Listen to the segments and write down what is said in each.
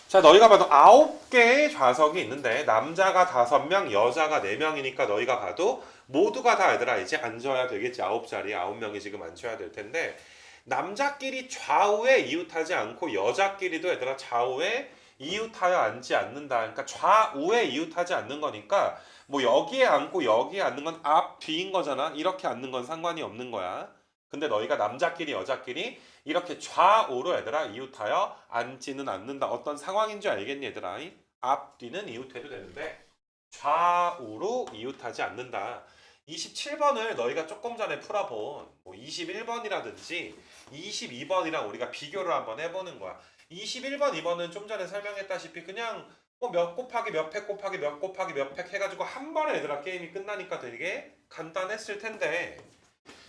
자, 너희가 봐도 9개의 좌석이 있는데 남자가 5명, 여자가 4명이니까 너희가 봐도 모두가 다 얘들아 이제 앉아야 되겠지. 9자리에 9명이 지금 앉아야 될 텐데 남자끼리 좌우에 이웃하지 않고 여자끼리도 얘들아 좌우에 이웃하여 앉지 않는다. 그러니까 좌우에 이웃하지 않는 거니까 뭐 여기에 앉고 여기에 앉는 건 앞, 뒤인 거잖아. 이렇게 앉는 건 상관이 없는 거야. 근데 너희가 남자끼리 여자끼리 이렇게 좌우로 얘들아 이웃하여 앉지는 않는다. 어떤 상황인 줄 알겠니 얘들아? 앞뒤는 이웃해도 되는데 좌우로 이웃하지 않는다. 27번을 너희가 조금 전에 풀어본 뭐 21번이라든지 22번이랑 우리가 비교를 한번 해보는 거야. 21번, 2번은 좀 전에 설명했다시피 그냥 뭐 몇 곱하기 몇 팩 곱하기 몇 곱하기 몇 팩 해가지고 한 번에 얘들아 게임이 끝나니까 되게 간단했을 텐데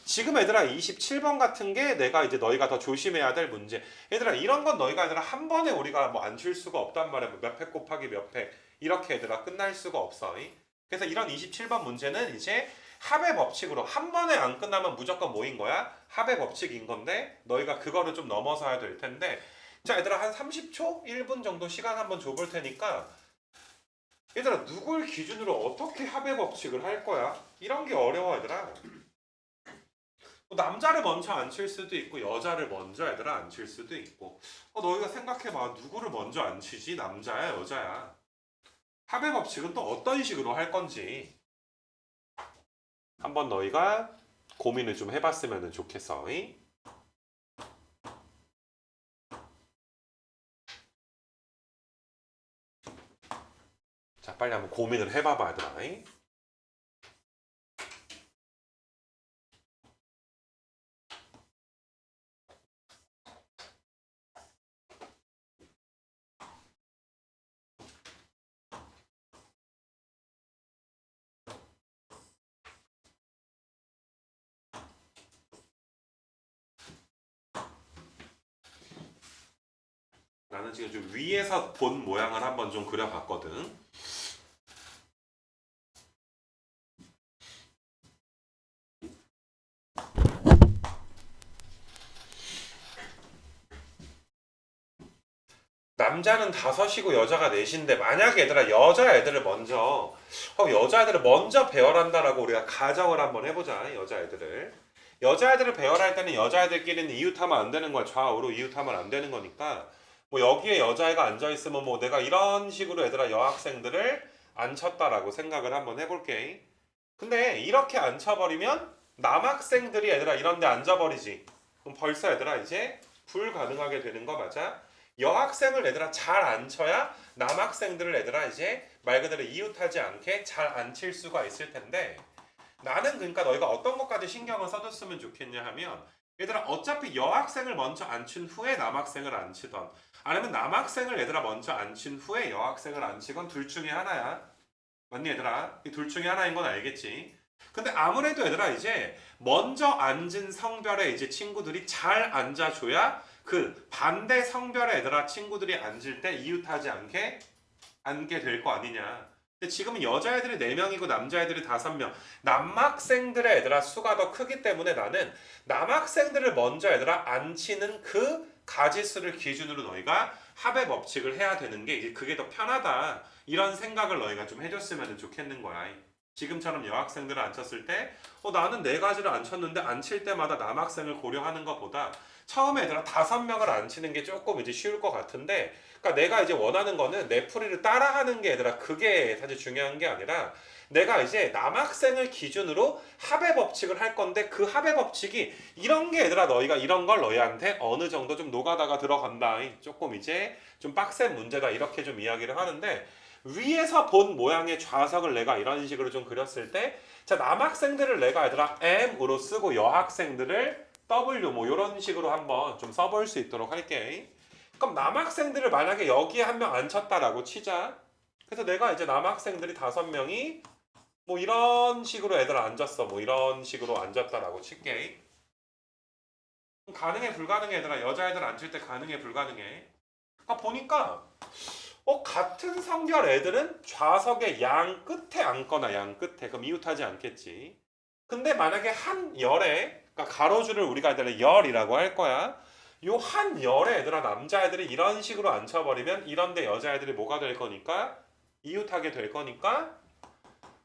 지금 얘들아 27번 같은 게 내가 이제 너희가 더 조심해야 될 문제. 얘들아 이런 건 너희가 얘들아 한 번에 우리가 뭐 안 칠 수가 없단 말이야. 몇 팩 곱하기 몇 팩 이렇게 얘들아 끝날 수가 없어. 그래서 이런 27번 문제는 이제 합의 법칙으로 한 번에 안 끝나면 무조건 뭐인 거야? 합의 법칙인 건데 너희가 그거를 좀 넘어서야 될 텐데 자 얘들아 한 30초? 1분 정도 시간 한번 줘볼 테니까 얘들아 누굴 기준으로 어떻게 합의 법칙을 할 거야? 이런 게 어려워 얘들아. 남자를 먼저 앉힐 수도 있고 여자를 먼저 얘들아 앉힐 수도 있고 너희가 생각해봐. 누구를 먼저 앉히지? 남자야 여자야? 합의 법칙은 또 어떤 식으로 할 건지 한번 너희가 고민을 좀 해봤으면 좋겠어. 자 빨리 한번 고민을 해봐봐 얘들아. 나는 지금 좀 위에서 본 모양을 한번 좀 그려봤거든. 남자는 5이고 여자가 4인데 만약에 얘들아 여자애들을 먼저 여자애들을 먼저 배열한다라고 우리가 가정을 한번 해보자. 여자애들을 배열할 때는 여자애들끼리는 이웃하면 안 되는 거야. 좌우로 이웃하면 안 되는 거니까 뭐 여기에 여자애가 앉아있으면 뭐 내가 이런 식으로 얘들아 여학생들을 앉혔다라고 생각을 한번 해볼게. 근데 이렇게 앉혀버리면 남학생들이 얘들아 이런 데 앉아버리지. 그럼 벌써 얘들아 이제 불가능하게 되는 거 맞아? 여학생을 얘들아 잘 앉혀야 남학생들을 얘들아 이제 말 그대로 이웃하지 않게 잘 앉힐 수가 있을 텐데 나는 그러니까 너희가 어떤 것까지 신경을 써줬으면 좋겠냐 하면 얘들아 어차피 여학생을 먼저 앉힌 후에 남학생을 앉히던 아니면 남학생을 얘들아 먼저 앉힌 후에 여학생을 앉히건 둘 중에 하나야. 맞니 얘들아? 이 둘 중에 하나인 건 알겠지? 근데 아무래도 얘들아 이제 먼저 앉은 성별의 이제 친구들이 잘 앉아줘야 그 반대 성별의 얘들아 친구들이 앉을 때 이웃하지 않게 앉게 될 거 아니냐. 근데 지금은 여자애들이 4명이고 남자애들이 5명. 남학생들의 얘들아 수가 더 크기 때문에 나는 남학생들을 먼저 얘들아 앉히는 그 가지수를 기준으로 너희가 합의 법칙을 해야 되는 게 이제 그게 더 편하다. 이런 생각을 너희가 좀 해줬으면 좋겠는 거야. 지금처럼 여학생들을 앉혔을 때 나는 4가지를 앉혔는데 앉힐 때마다 남학생을 고려하는 것보다 처음에 얘들아 5명을 앉히는 게 조금 이제 쉬울 것 같은데 그러니까 내가 이제 원하는 거는 내 풀이를 따라하는 게 얘들아 그게 사실 중요한 게 아니라 내가 이제 남학생을 기준으로 합의 법칙을 할 건데 그 합의 법칙이 이런 게 얘들아 너희가 이런 걸 너희한테 어느 정도 좀 노가다가 들어간다. 조금 이제 좀 빡센 문제다. 이렇게 좀 이야기를 하는데 위에서 본 모양의 좌석을 내가 이런 식으로 좀 그렸을 때 자 남학생들을 내가 얘들아 M으로 쓰고 여학생들을 W 뭐 이런 식으로 한번 좀 써볼 수 있도록 할게. 그럼 남학생들을 만약에 여기에 한 명 앉혔다라고 치자. 그래서 내가 이제 남학생들이 5명이 뭐 이런 식으로 애들 앉았어. 뭐 이런 식으로 앉았다라고 칠게. 가능해 불가능해 얘들아? 여자애들 앉힐 때 가능해 불가능해? 그러니까 보니까 같은 성별 애들은 좌석의 양 끝에 앉거나 양 끝에 그럼 이웃하지 않겠지. 근데 만약에 한 열에 그러니까 가로줄을 우리가 얘들아 열이라고 할 거야. 요 한 열의 얘들아 남자애들이 이런 식으로 앉혀버리면 이런데 여자애들이 뭐가 될 거니까 이웃하게 될 거니까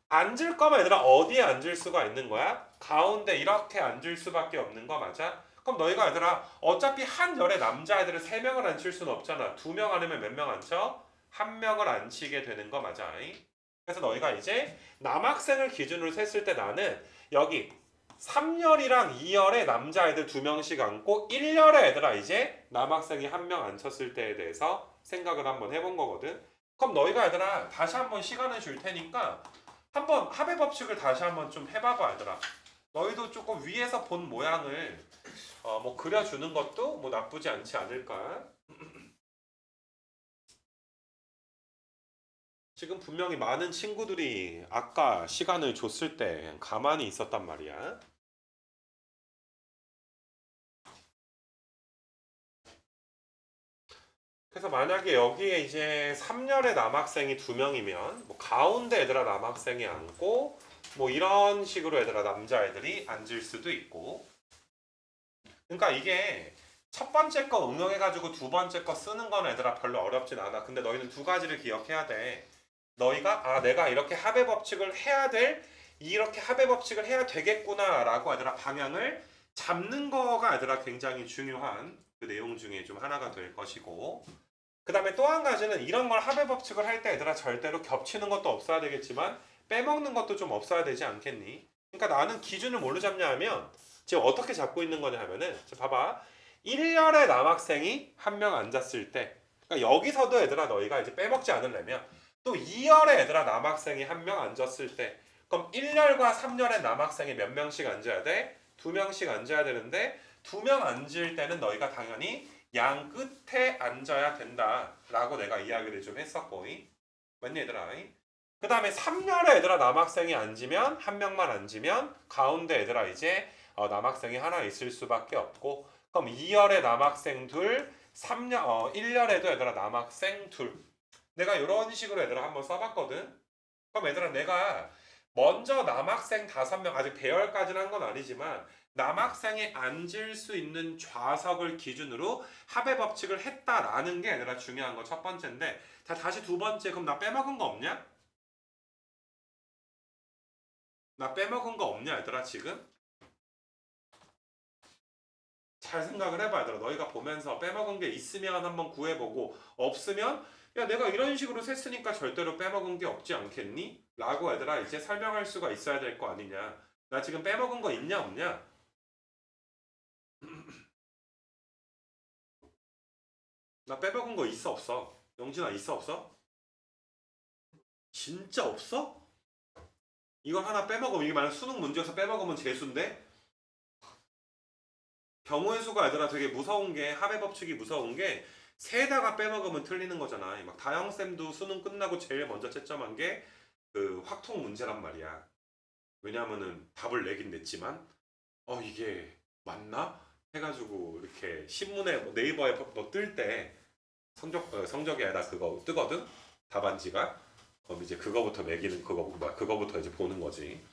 앉을 거면 얘들아 어디에 앉을 수가 있는 거야? 가운데 이렇게 앉을 수밖에 없는 거 맞아? 그럼 너희가 얘들아 어차피 한 열의 남자애들을 3명을 앉힐 수는 없잖아. 2명 아니면 몇 명 앉혀? 1명을 앉히게 되는 거 맞아. 그래서 너희가 이제 남학생을 기준으로 셌을 때 나는 여기 3열이랑 2열에 남자애들 2명씩 앉고 1열에 얘들아 이제 남학생이 1명 앉혔을 때에 대해서 생각을 한번 해본 거거든. 그럼 너희가 얘들아 다시 한번 시간을 줄 테니까 한번 합의 법칙을 다시 한번 좀 해봐봐 얘들아. 너희도 조금 위에서 본 모양을 뭐 그려주는 것도 뭐 나쁘지 않지 않을까. 지금 분명히 많은 친구들이 아까 시간을 줬을 때 그냥 가만히 있었단 말이야. 그래서 만약에 여기에 이제 3열의 남학생이 2명이면 뭐 가운데 애들아 남학생이 앉고 뭐 이런 식으로 애들아 남자애들이 앉을 수도 있고. 그러니까 이게 첫 번째 거 응용해가지고 두 번째 거 쓰는 건 애들아 별로 어렵진 않아. 근데 너희는 두 가지를 기억해야 돼. 너희가 내가 이렇게 합의 법칙을 해야 될 이렇게 합의 법칙을 해야 되겠구나라고 얘들아 방향을 잡는 거가 얘들아 굉장히 중요한 그 내용 중에 좀 하나가 될 것이고, 그 다음에 또 한 가지는 이런 걸 합의 법칙을 할 때 얘들아 절대로 겹치는 것도 없어야 되겠지만 빼먹는 것도 좀 없어야 되지 않겠니? 그러니까 나는 기준을 뭘로 잡냐 하면 지금 어떻게 잡고 있는 거냐 하면은 봐봐. 1열의 남학생이 1명 앉았을 때, 그러니까 여기서도 얘들아 너희가 이제 빼먹지 않으려면 또 2열의 얘들아 남학생이 1명 앉았을 때, 그럼 1열과 3열의 남학생이 몇 명씩 앉아야 돼? 2명씩 앉아야 되는데 2명 앉을 때는 너희가 당연히 양 끝에 앉아야 된다라고 내가 이야기를 좀 했었고, 맞니 얘들아? 그 다음에 3열의 얘들아 남학생이 앉으면 1명만 앉으면 가운데 얘들아 이제 남학생이 하나 있을 수밖에 없고, 그럼 2열의 남학생 둘, 1열에도 얘들아 남학생 둘. 내가 이런 식으로 얘들아 한번 써봤거든. 그럼 얘들아 내가 먼저 남학생 5명, 아직 배열까지는 한 건 아니지만 남학생이 앉을 수 있는 좌석을 기준으로 합의 법칙을 했다라는 게 얘들아 중요한 거 첫 번째인데, 자 다시 두 번째, 그럼 나 빼먹은 거 없냐? 나 빼먹은 거 없냐 얘들아 지금? 잘 생각을 해봐 얘들아. 너희가 보면서 빼먹은 게 있으면 한번 구해보고 없으면 야 내가 이런 식으로 셌으니까 절대로 빼먹은 게 없지 않겠니? 라고 얘들아 이제 설명할 수가 있어야 될 거 아니냐. 나 지금 빼먹은 거 있냐 없냐? 나 빼먹은 거 있어 없어? 영진아 있어 없어? 진짜 없어? 이걸 하나 빼먹으면 이게 만약 수능 문제에서 빼먹으면 재수인데? 경우의 수가 얘들아 되게 무서운 게, 합의 법칙이 무서운 게 세다가 빼먹으면 틀리는 거잖아. 막 다영쌤도 수능 끝나고 제일 먼저 채점한 게 그 확통 문제란 말이야. 왜냐면은 답을 내긴 냈지만 이게 맞나? 해가지고 이렇게 신문에 뭐 네이버에 뭐 뜰 때 성적에다 그거 뜨거든? 답안지가. 그럼 이제 그거부터 매기는 그거부터 이제 보는 거지.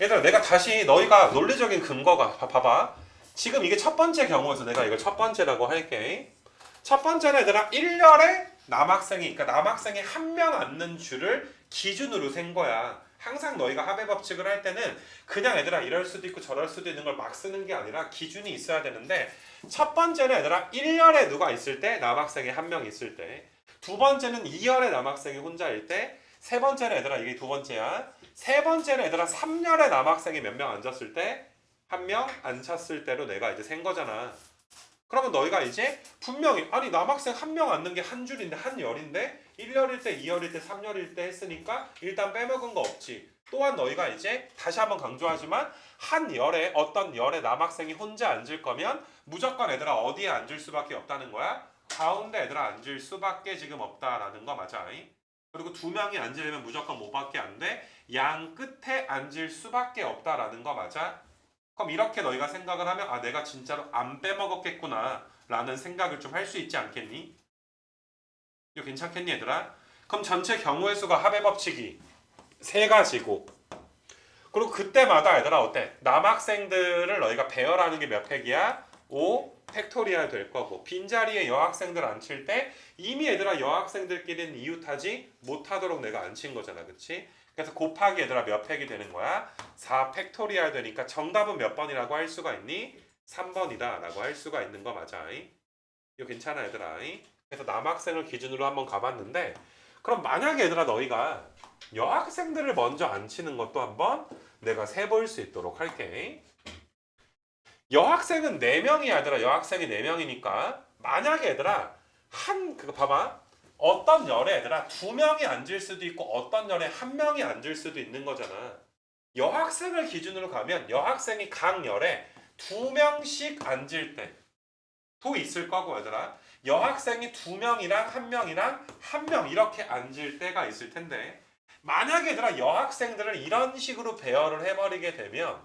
얘들아 내가 다시 너희가 논리적인 근거가 봐봐. 지금 이게 첫 번째 경우에서 내가 이걸 첫 번째라고 할게. 첫 번째는 얘들아 1열에 남학생이, 그러니까 남학생이 1명 앉는 줄을 기준으로 센 거야. 항상 너희가 합의 법칙을 할 때는 그냥 얘들아 이럴 수도 있고 저럴 수도 있는 걸 막 쓰는 게 아니라 기준이 있어야 되는데, 첫 번째는 얘들아 1열에 누가 있을 때, 남학생이 1명 있을 때, 두 번째는 2열에 남학생이 혼자일 때, 세 번째는 얘들아 이게 두 번째야. 세 번째는 얘들아 3열에 남학생이 몇 명 앉았을 때, 1명 앉혔을 때로 내가 이제 센 거잖아. 그러면 너희가 이제 분명히 아니 남학생 1명 앉는 게 한 줄인데 한 열인데 1열일 때 2열일 때 3열일 때 했으니까 일단 빼먹은 거 없지. 또한 너희가 이제 다시 한번 강조하지만 한 열에 어떤 열에 남학생이 혼자 앉을 거면 무조건 얘들아 어디에 앉을 수밖에 없다는 거야? 가운데 얘들아 앉을 수밖에 지금 없다라는 거 맞아. 그리고 2명이 앉으려면 무조건 뭐밖에 안 돼? 양 끝에 앉을 수밖에 없다라는 거 맞아. 그럼 이렇게 너희가 생각을 하면 내가 진짜로 안 빼먹었겠구나 라는 생각을 좀 할 수 있지 않겠니? 이거 괜찮겠니 얘들아? 그럼 전체 경우의 수가 합의 법칙이 3가지고, 그리고 그때마다 얘들아 어때? 남학생들을 너희가 배열하는 게 몇 팩이야? 5 팩토리얼 될 거고 빈자리에 여학생들 앉힐 때 이미 얘들아 여학생들끼리는 이웃하지 못하도록 내가 앉힌 거잖아. 그치? 그래서 곱하기 얘들아 몇 팩이 되는 거야? 4 팩토리얼 되니까 정답은 몇 번이라고 할 수가 있니? 3번이다 라고 할 수가 있는 거 맞아. 이거 괜찮아 얘들아. 그래서 남학생을 기준으로 한번 가봤는데 그럼 만약에 얘들아 너희가 여학생들을 먼저 앉히는 것도 한번 내가 세볼 수 있도록 할게. 여학생은 4명이야 얘들아. 여학생이 4명이니까 만약에 얘들아 그거 봐봐. 어떤 열에 얘들아 2명이 앉을 수도 있고 어떤 열에 1명이 앉을 수도 있는 거잖아. 여학생을 기준으로 가면 여학생이 각 열에 2명씩 앉을 때도 있을 거고 얘들아. 여학생이 2명이랑 1명이랑 1명 이렇게 앉을 때가 있을 텐데 만약에 얘들아 여학생들을 이런 식으로 배열을 해버리게 되면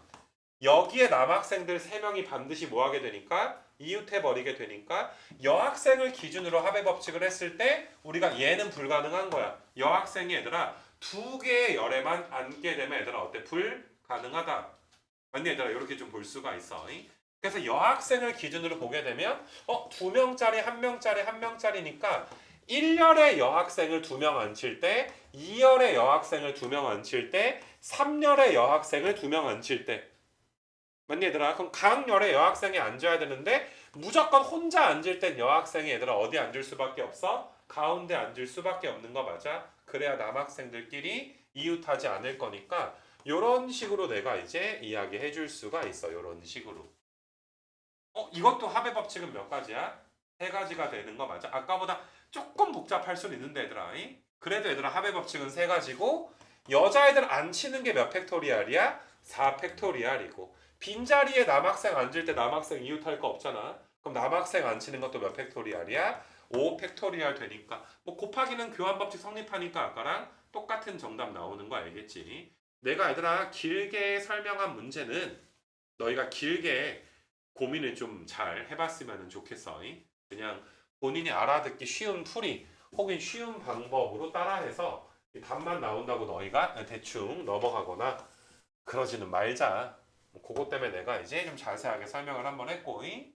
여기에 남학생들 3명이 반드시 뭐하게 되니까 이웃해버리게 되니까 여학생을 기준으로 합의 법칙을 했을 때 우리가 얘는 불가능한 거야. 여학생이 얘들아 2개의 열에만 앉게 되면 얘들아 어때? 불가능하다. 맞니 얘들아? 이렇게 좀 볼 수가 있어. 그래서 여학생을 기준으로 보게 되면 2명짜리 1명짜리 1명짜리니까 1열에 여학생을 2명 앉힐 때 2열에 여학생을 2명 앉힐 때 3열에 여학생을 2명 앉힐 때 맞니 얘들아? 그럼 각 열에 여학생이 앉아야 되는데 무조건 혼자 앉을 땐 여학생이 얘들아 어디 앉을 수밖에 없어? 가운데 앉을 수밖에 없는 거 맞아? 그래야 남학생들끼리 이웃하지 않을 거니까 요런 식으로 내가 이제 이야기해 줄 수가 있어. 요런 식으로. 이것도 합의 법칙은 몇 가지야? 3가지가 되는 거 맞아? 아까보다 조금 복잡할 수는 있는데 얘들아. 그래도 얘들아 합의 법칙은 3가지고 여자애들 앉히는 게 몇 팩토리얼이야? 4 팩토리얼이고 빈자리에 남학생 앉을 때 남학생 이웃할 거 없잖아. 그럼 남학생 앉히는 것도 몇 팩토리얼이야? 5 팩토리얼 되니까 뭐 곱하기는 교환법칙 성립하니까 아까랑 똑같은 정답 나오는 거 알겠지? 내가 얘들아 길게 설명한 문제는 너희가 길게 고민을 좀 잘 해봤으면 좋겠어. 그냥 본인이 알아듣기 쉬운 풀이 혹은 쉬운 방법으로 따라해서 답만 나온다고 너희가 대충 넘어가거나 그러지는 말자. 그것 때문에 내가 이제 좀 자세하게 설명을 한번 했고